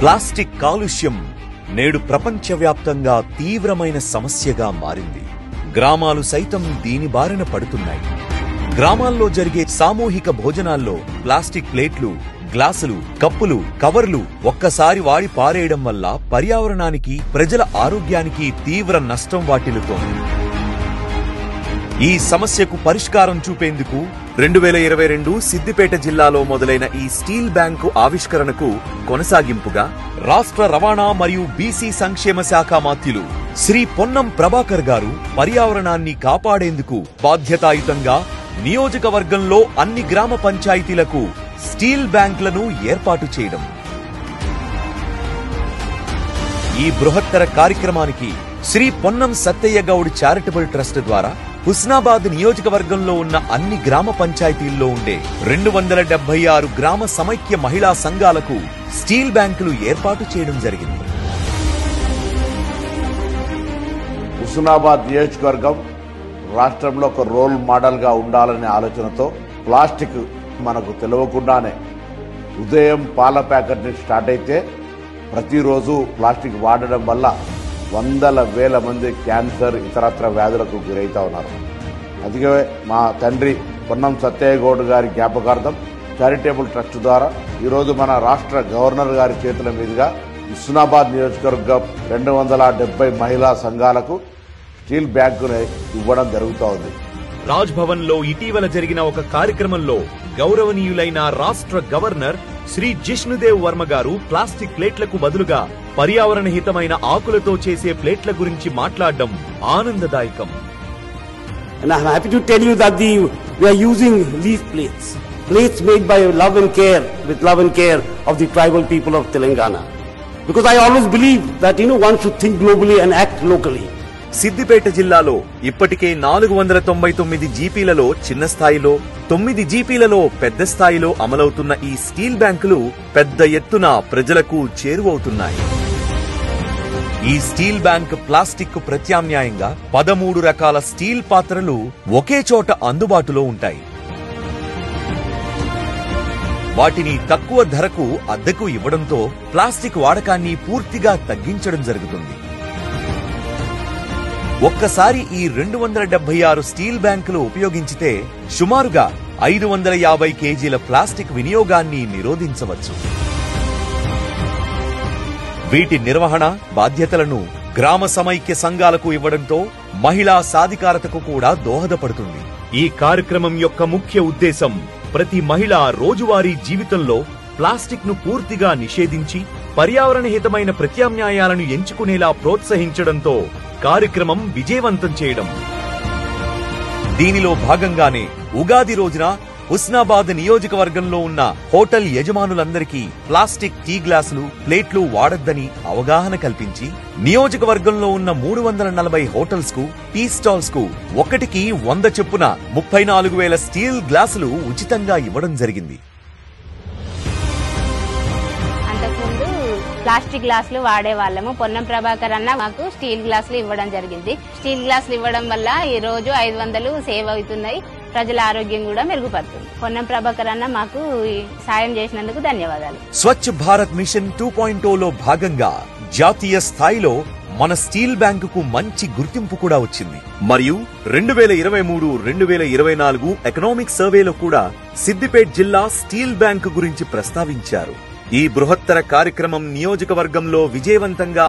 Plastic కాలుష్యం నేడు ప్రపంచవ్యాప్తంగా తీవ్రమైన సమస్యగా మారింది. గ్రామాలు సైతం దీని బారిన పడుతున్నాయి. గ్రామాల్లో జరిగే సామూహిక భోజనాల్లో ప్లాస్టిక్ ప్లేట్లు, గ్లాసులు, కప్పులు, కవర్లు ఒక్కసారి వాడి పారేయడం వల్ల పర్యావరణానికి, ప్రజల ఆరోగ్యానికి తీవ్ర నష్టం వాటిల్లుతోంది. ఈ సమస్యకు పరిష్కారం చూపేందుకు 2022 సిద్దిపేట జిల్లాలో మొదలైన ఈ స్టీల్ బ్యాంకు ఆవిష్కరణకు కొనసాగింపుగా రాష్ట్ర రవాణా మరియు బీసీ సంక్షేమ శాఖ మాత్యులు శ్రీ పొన్నం ప్రభాకర్ గారు పర్యావరణాన్ని కాపాడేందుకు బాధ్యతాయుతంగా నియోజకవర్గంలో అన్ని గ్రామ పంచాయతీలకు స్టీల్ బ్యాంకులను ఏర్పాటు చేయడం. ఈ బృహత్తర కార్యక్రమానికి శ్రీ పొన్నం సత్తయ్య గౌడ్ చారిటబుల్ ట్రస్ట్ ద్వారా హుస్నాబాద్ నియోజకవర్గంలో ఉన్న అన్ని గ్రామ పంచాయతీల్లో ఉండే 276 గ్రామ సమైక్య మహిళా సంఘాలకు స్టీల్ బ్యాంకులు ఏర్పాటు చేయడం జరిగింది. హుస్నాబాద్ నియోజకవర్గం రాష్ట్రంలో ఒక రోల్ మోడల్ గా ఉండాలనే ఆలోచనతో ప్లాస్టిక్ మనకు తెలియకుండానే ఉదయం పాల ప్యాకెట్ నుంచి స్టార్ట్ అయితే ప్రతిరోజు ప్లాస్టిక్ వాడడం వల్ల వందల వేల మంది క్యాన్సర్, ఇతరత్ర వ్యాధులకు గురవుతా ఉన్నారు. అందుకే మా తండ్రి పొన్నం సత్తయ్య గౌడ్ గారి జ్ఞాపకార్థం చారిటబుల్ ట్రస్ట్ ద్వారా ఈరోజు మన రాష్ట్ర గవర్నర్ గారి చేతుల మీదుగా హుస్నాబాద్ నియోజకవర్గం 270 మహిళా సంఘాలకు స్టీల్ బ్యాంకును ఇవ్వడం జరుగుతూ ఉంది. రాజ్ భవన్ లో ఇటీవల జరిగిన ఒక కార్యక్రమంలో గౌరవనీయులైన రాష్ట్ర గవర్నర్ శ్రీ జిష్ణుదేవ్ వర్మ గారు ప్లాస్టిక్ ప్లేట్లకు బదులుగా పర్యావరణ హితమైన ఆకులతో చేసే ప్లేట్ల గురించి మాట్లాడడం ఆనందదాయకం. And I'm happy to tell you that we are using these plates made by love and care, with love and care of the tribal people of Telangana. Because I always believe that one should think globally and act locally. Siddipet జిల్లాలో ఇప్పటికే 499 జీపీలలో చిన్న స్థాయిలో, 9 జీపీలలో పెద్ద స్థాయిలో అమలవుతున్న ఈ steel బ్యాంకులు పెద్ద ఎత్తున ప్రజలకు చేరువవుతున్నాయి. ఈ స్టీల్ బ్యాంక్ ప్లాస్టిక్ కు ప్రత్యామ్నాయంగా 13 రకాల స్టీల్ పాత్రలు ఒకే చోట అందుబాటులో ఉంటాయి. వాటిని తక్కువ ధరకు అద్దెకు ఇవ్వడంతో ప్లాస్టిక్ వాడకాన్ని పూర్తిగా తగ్గించడం జరుగుతుంది. ఒక్కసారి ఈ 276 స్టీల్ బ్యాంకులు ఉపయోగించితే సుమారుగా 550 కేజీల ప్లాస్టిక్ వినియోగాన్ని నిరోధించవచ్చు. వీటి నిర్వహణ బాధ్యతలను గ్రామ సమైక్య సంఘాలకు ఇవ్వడంతో మహిళా సాధికారతకు కూడా దోహదపడుతుంది. ఈ కార్యక్రమం యొక్క ముఖ్య ఉద్దేశం ప్రతి మహిళ రోజువారీ జీవితంలో ప్లాస్టిక్ ను పూర్తిగా నిషేధించి పర్యావరణ హితమైన ప్రత్యామ్నాయాలను ఎంచుకునేలా ప్రోత్సహించడంతో కార్యక్రమం విజయవంతం చేయడం. దీనిలో భాగంగానే ఉగాది రోజున హుస్నాబాద్ నియోజకవర్గంలో ఉన్న హోటల్ యజమానులందరికీ ప్లాస్టిక్ టీ గ్లాసులు, ప్లేట్లు వాడొద్దని అవగాహన కల్పించి నియోజకవర్గంలో ఉన్న 340 హోటల్స్ కు, టీ స్టాల్స్ కు ఒక్కటికి 100 చొప్పున 34,000 స్టీల్ గ్లాసులు ఉచితంగా ఇవ్వడం జరిగింది. ప్లాస్టిక్ గ్లాసులు వాడే వాళ్ళము. పొన్నం ప్రభాకర్ అన్న మాకు స్టీల్ గ్లాసులు ఇవ్వడం జరిగింది. స్టీల్ గ్లాసులు ఇవ్వడం వల్ల ఈ రోజు 500 సేవ్ అవుతున్నాయి. ప్రజల ఆరోగ్యం కూడా మెరుగుపడుతుంది. పొన్నం ప్రభాకర్ అన్న మాకు సాయం చేసినందుకు ధన్యవాదాలు. స్వచ్ఛ భారత్ మిషన్ 2.0లో భాగంగా జాతీయ స్థాయిలో మన స్టీల్ బ్యాంకుకు మంచి గుర్తింపు కూడా వచ్చింది. మరియు 2023-2024 ఎకనామిక్ సర్వేలో కూడా సిద్దిపేట జిల్లా స్టీల్ బ్యాంకు గురించి ప్రస్తావించారు. ఈ బృహత్తర కార్యక్రమం నియోజకవర్గంలో విజయవంతంగా